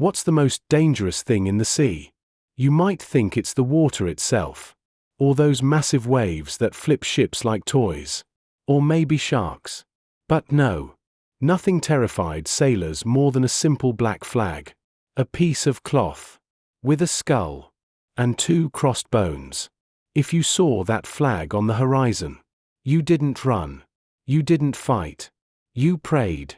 What's the most dangerous thing in the sea? You might think it's the water itself, or those massive waves that flip ships like toys, or maybe sharks. But no, nothing terrified sailors more than a simple black flag, a piece of cloth, with a skull, and two crossed bones. If you saw that flag on the horizon, you didn't run, you didn't fight, you prayed.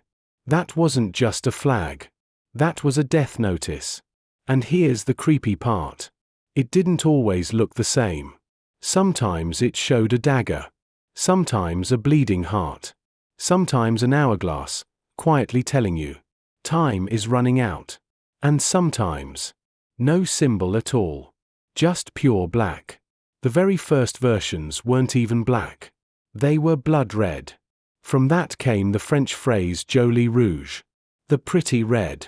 That wasn't just a flag. That was a death notice. And here's the creepy part. It didn't always look the same. Sometimes it showed a dagger. Sometimes a bleeding heart. Sometimes an hourglass, quietly telling you, time is running out. And sometimes, no symbol at all. Just pure black. The very first versions weren't even black. They were blood red. From that came the French phrase Jolie Rouge. The pretty red.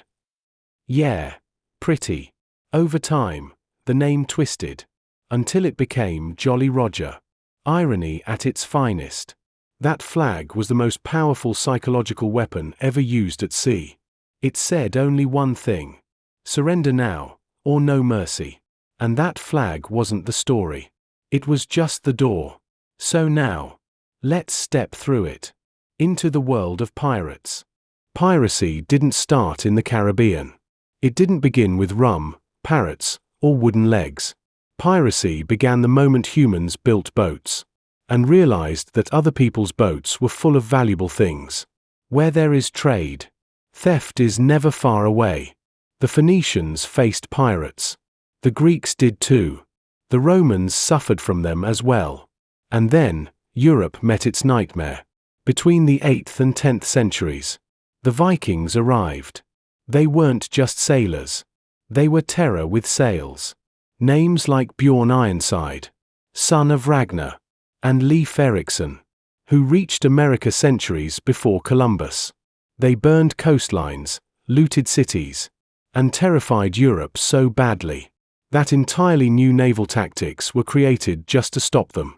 Yeah, pretty. Over time, the name twisted, until it became Jolly Roger. Irony at its finest. That flag was the most powerful psychological weapon ever used at sea. It said only one thing: surrender now, or no mercy. And that flag wasn't the story. It was just the door. So now, let's step through it. Into the world of pirates. Piracy didn't start in the Caribbean. It didn't begin with rum, parrots, or wooden legs. Piracy began the moment humans built boats, and realized that other people's boats were full of valuable things. Where there is trade, theft is never far away. The Phoenicians faced pirates. The Greeks did too. The Romans suffered from them as well. And then, Europe met its nightmare. Between the 8th and 10th centuries, the Vikings arrived. They weren't just sailors. They were terror with sails. Names like Bjorn Ironside, son of Ragnar, and Leif Erikson, who reached America centuries before Columbus. They burned coastlines, looted cities, and terrified Europe so badly that entirely new naval tactics were created just to stop them.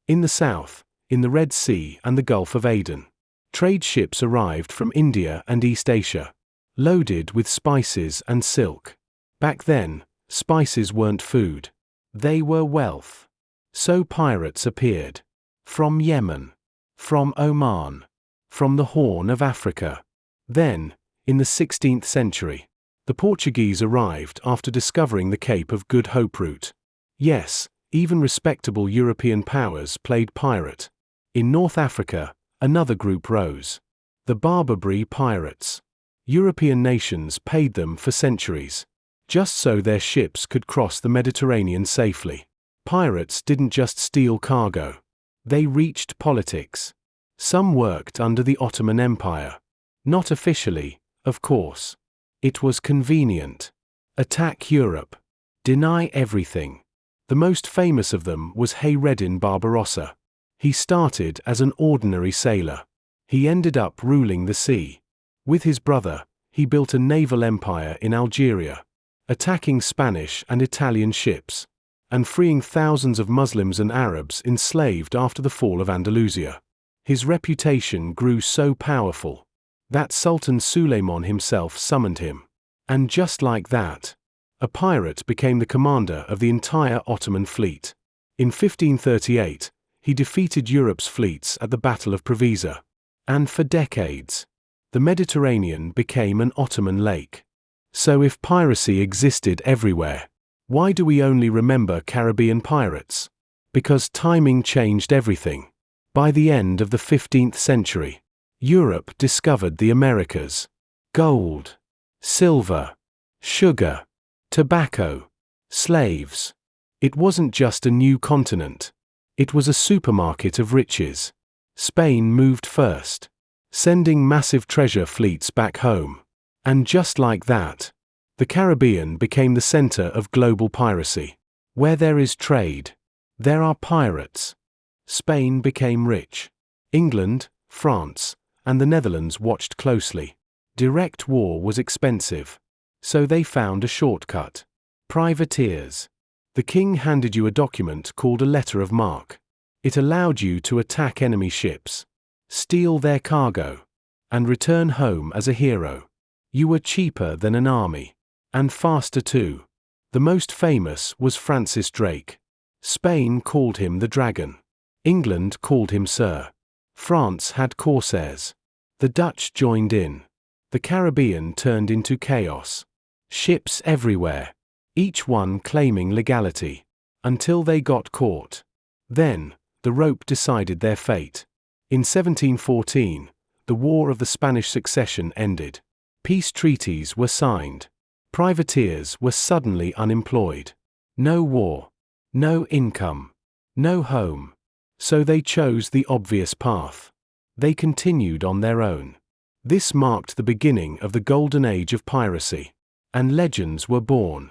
In the south, in the Red Sea and the Gulf of Aden, trade ships arrived from India and East Asia, loaded with spices and silk. Back then, spices weren't food. They were wealth. So pirates appeared. From Yemen. From Oman. From the Horn of Africa. Then, in the 16th century, the Portuguese arrived after discovering the Cape of Good Hope route. Yes, even respectable European powers played pirate. In North Africa, another group rose. The Barbary pirates. European nations paid them for centuries, just so their ships could cross the Mediterranean safely. Pirates didn't just steal cargo. They reached politics. Some worked under the Ottoman Empire. Not officially, of course. It was convenient. Attack Europe. Deny everything. The most famous of them was Hayreddin Barbarossa. He started as an ordinary sailor. He ended up ruling the sea. With his brother, he built a naval empire in Algeria, attacking Spanish and Italian ships, and freeing thousands of Muslims and Arabs enslaved after the fall of Andalusia. His reputation grew so powerful that Sultan Suleiman himself summoned him. And just like that, a pirate became the commander of the entire Ottoman fleet. In 1538, he defeated Europe's fleets at the Battle of Preveza. And for decades, the Mediterranean became an Ottoman lake. So if piracy existed everywhere, why do we only remember Caribbean pirates? Because timing changed everything. By the end of the 15th century, Europe discovered the Americas. Gold, silver, sugar, tobacco, slaves. It wasn't just a new continent. It was a supermarket of riches. Spain moved first, sending massive treasure fleets back home. And just like that, the Caribbean became the center of global piracy. Where there is trade, there are pirates. Spain became rich. England, France, and the Netherlands watched closely. Direct war was expensive, so they found a shortcut. Privateers. The king handed you a document called a letter of marque. It allowed you to attack enemy ships, steal their cargo, and return home as a hero. You were cheaper than an army, And faster too. The most famous was Francis Drake. Spain called him the Dragon. England called him Sir. France had Corsairs. The Dutch joined in. The Caribbean turned into chaos. Ships everywhere, each one claiming legality, until they got caught. Then, the rope decided their fate. In 1714, the War of the Spanish Succession ended. Peace treaties were signed. Privateers were suddenly unemployed. No war. No income. No home. So they chose the obvious path. They continued on their own. This marked the beginning of the Golden Age of Piracy. And legends were born.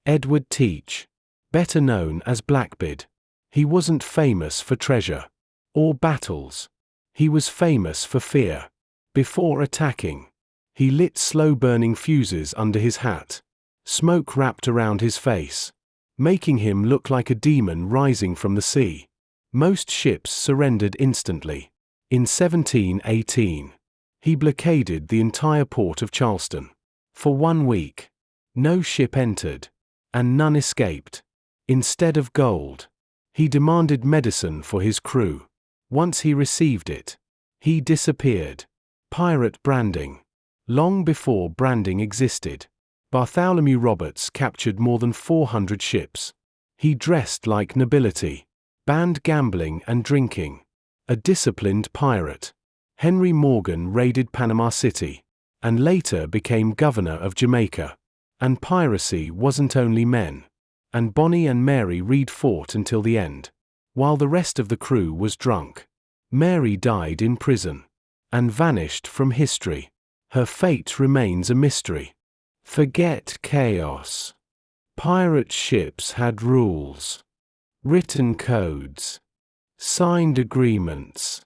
Edward Teach, better known as Blackbeard. He wasn't famous for treasure or battles. He was famous for fear. Before attacking, he lit slow-burning fuses under his hat. Smoke wrapped around his face, making him look like a demon rising from the sea. Most ships surrendered instantly. In 1718, he blockaded the entire port of Charleston. For 1 week, no ship entered, and none escaped. Instead of gold, he demanded medicine for his crew. Once he received it, he disappeared. Pirate branding. Long before branding existed, Bartholomew Roberts captured more than 400 ships. He dressed like nobility, banned gambling and drinking. A disciplined pirate. Henry Morgan raided Panama City, and later became governor of Jamaica. And piracy wasn't only men. And Bonny and Mary Read fought until the end. While the rest of the crew was drunk. Mary died in prison. And vanished from history. Her fate remains a mystery. Forget chaos. Pirate ships had rules. Written codes. Signed agreements.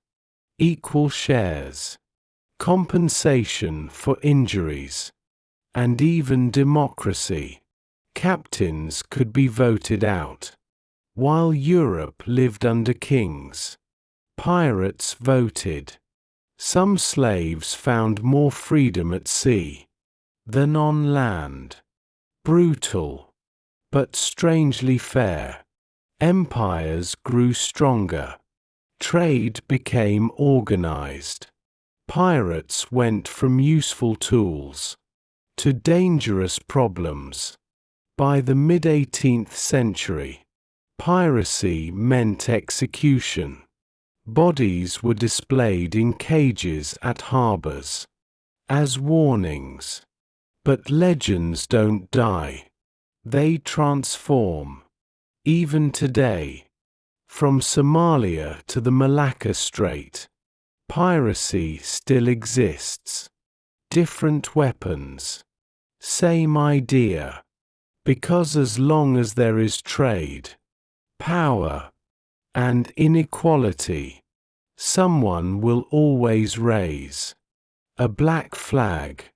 Equal shares. Compensation for injuries. And even democracy. Captains could be voted out. While Europe lived under kings, pirates voted. Some slaves found more freedom at sea than on land. Brutal, but strangely fair. Empires grew stronger. Trade became organized. Pirates went from useful tools to dangerous problems. By the mid-18th century, piracy meant execution. Bodies were displayed in cages at harbors as warnings. But legends don't die. They transform. Even today, from Somalia to the Malacca Strait, piracy still exists. Different weapons. Same idea. Because as long as there is trade, power, and inequality, someone will always raise a black flag.